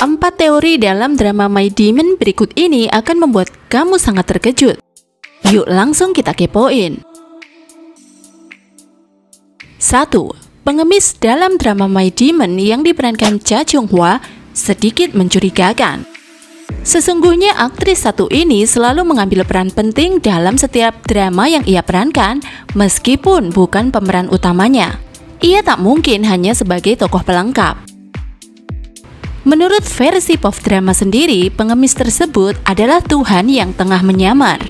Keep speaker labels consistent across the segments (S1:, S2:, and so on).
S1: 4 teori dalam drama My Demon berikut ini akan membuat kamu sangat terkejut. Yuk langsung kita kepoin. 1. Pengemis dalam drama My Demon yang diperankan Cha Jung-hwa sedikit mencurigakan. Sesungguhnya aktris satu ini selalu mengambil peran penting dalam setiap drama yang ia perankan, meskipun bukan pemeran utamanya. Ia tak mungkin hanya sebagai tokoh pelengkap. Menurut versi pop drama sendiri, pengemis tersebut adalah Tuhan yang tengah menyamar.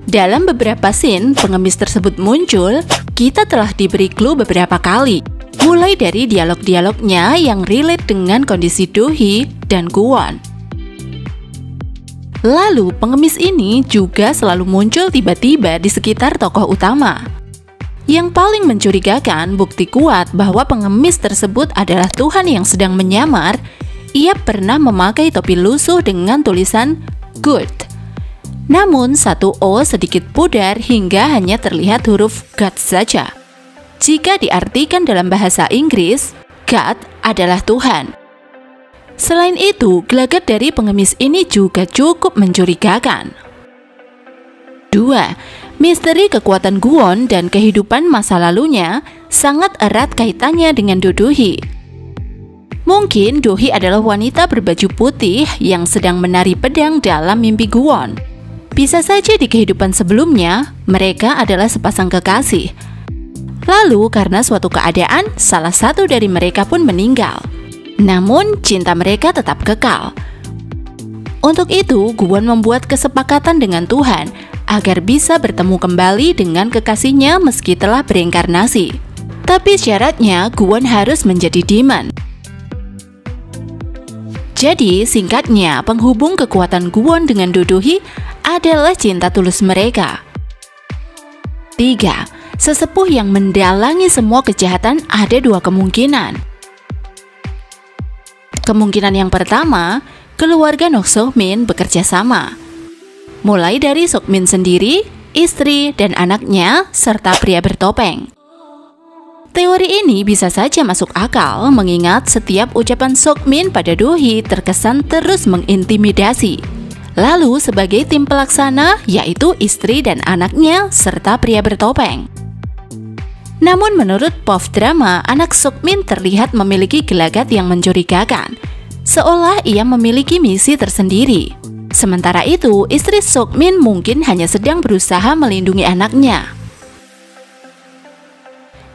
S1: Dalam beberapa scene pengemis tersebut muncul, kita telah diberi clue beberapa kali. Mulai dari dialog-dialognya yang relate dengan kondisi Do-hee dan Kwon. Lalu pengemis ini juga selalu muncul tiba-tiba di sekitar tokoh utama. Yang paling mencurigakan, bukti kuat bahwa pengemis tersebut adalah Tuhan yang sedang menyamar. Ia pernah memakai topi lusuh dengan tulisan Good. Namun satu O sedikit pudar hingga hanya terlihat huruf God saja. Jika diartikan dalam bahasa Inggris, God adalah Tuhan. Selain itu, gelagat dari pengemis ini juga cukup mencurigakan. 2. Misteri kekuatan Kwon dan kehidupan masa lalunya sangat erat kaitannya dengan Do-hee. Mungkin Do-hee adalah wanita berbaju putih yang sedang menari pedang dalam mimpi Kwon. Bisa saja di kehidupan sebelumnya, mereka adalah sepasang kekasih. Lalu karena suatu keadaan, salah satu dari mereka pun meninggal. Namun cinta mereka tetap kekal. Untuk itu, Kwon membuat kesepakatan dengan Tuhan agar bisa bertemu kembali dengan kekasihnya meski telah bereinkarnasi. Tapi syaratnya Kwon harus menjadi demon. Jadi singkatnya, penghubung kekuatan Kwon dengan Do-hee adalah cinta tulus mereka. 3. Sesepuh yang mendalangi semua kejahatan ada dua kemungkinan. Kemungkinan yang pertama, keluarga Nok Seok-min bekerja sama. Mulai dari Seok-min sendiri, istri, dan anaknya, serta pria bertopeng. Teori ini bisa saja masuk akal mengingat setiap ucapan Seok-min pada Do-hee terkesan terus mengintimidasi. Lalu sebagai tim pelaksana, yaitu istri dan anaknya, serta pria bertopeng. Namun menurut pop drama, anak Seok-min terlihat memiliki gelagat yang mencurigakan, seolah ia memiliki misi tersendiri. Sementara itu, istri Seok-min mungkin hanya sedang berusaha melindungi anaknya.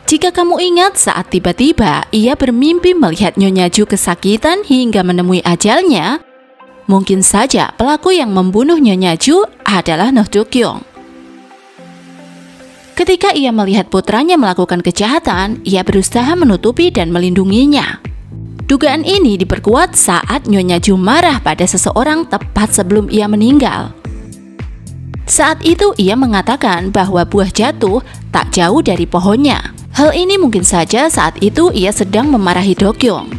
S1: Jika kamu ingat saat tiba-tiba ia bermimpi melihat Nyonya Ju kesakitan hingga menemui ajalnya, mungkin saja pelaku yang membunuh Nyonya Ju adalah Noh Do-kyung. Ketika ia melihat putranya melakukan kejahatan, ia berusaha menutupi dan melindunginya. Dugaan ini diperkuat saat Nyonya Ju marah pada seseorang tepat sebelum ia meninggal. Saat itu ia mengatakan bahwa buah jatuh tak jauh dari pohonnya. Hal ini mungkin saja saat itu ia sedang memarahi Do-kyung.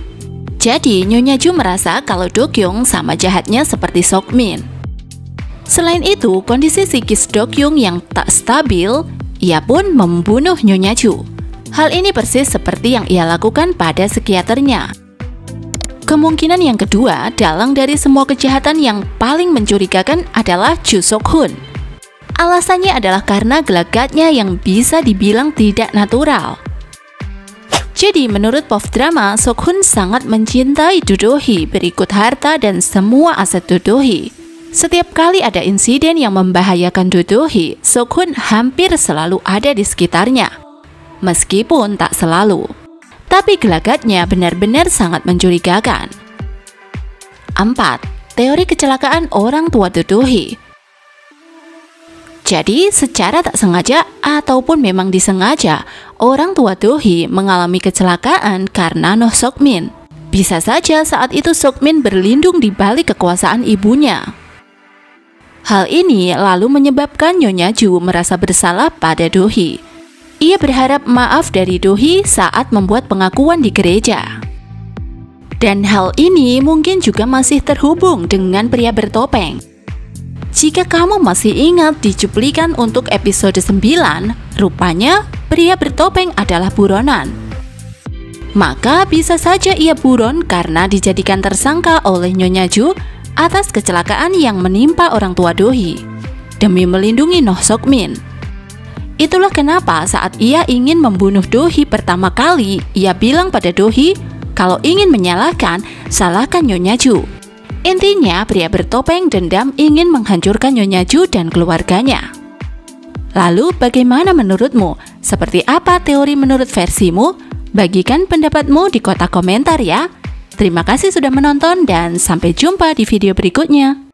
S1: Jadi Nyonya Ju merasa kalau Do-kyung sama jahatnya seperti Seok-min. Selain itu, kondisi psikis Do-kyung yang tak stabil, ia pun membunuh Nyonya Ju. Hal ini persis seperti yang ia lakukan pada psikiaternya. Kemungkinan yang kedua, dalang dari semua kejahatan yang paling mencurigakan adalah Ju Seok-hun. Alasannya adalah karena gelagatnya yang bisa dibilang tidak natural. Jadi menurut pop drama, Seok-hun sangat mencintai Do-hee berikut harta dan semua aset Do-hee. Setiap kali ada insiden yang membahayakan Do-hee, Seok-hun hampir selalu ada di sekitarnya. Meskipun tak selalu. Tapi gelagatnya benar-benar sangat mencurigakan. 4. Teori kecelakaan orang tua Do-hee. Jadi secara tak sengaja ataupun memang disengaja, orang tua Do-hee mengalami kecelakaan karena Noh Seok-min. Bisa saja saat itu Seok-min berlindung di balik kekuasaan ibunya. Hal ini lalu menyebabkan Nyonya Ju merasa bersalah pada Do-hee. Ia berharap maaf dari Do-hee saat membuat pengakuan di gereja. Dan hal ini mungkin juga masih terhubung dengan pria bertopeng. Jika kamu masih ingat di cuplikan untuk episode 9, rupanya pria bertopeng adalah buronan. maka bisa saja ia buron karena dijadikan tersangka oleh Nyonya Ju atas kecelakaan yang menimpa orang tua Do Hee demi melindungi Noh Sok Min. Itulah kenapa saat ia ingin membunuh Do Hee pertama kali, ia bilang pada Do Hee kalau ingin menyalahkan, salahkan Nyonya Ju. Intinya, pria bertopeng dendam ingin menghancurkan Nyonya Ju dan keluarganya. Lalu bagaimana menurutmu? Seperti apa teori menurut versimu? Bagikan pendapatmu di kotak komentar ya. Terima kasih sudah menonton dan sampai jumpa di video berikutnya.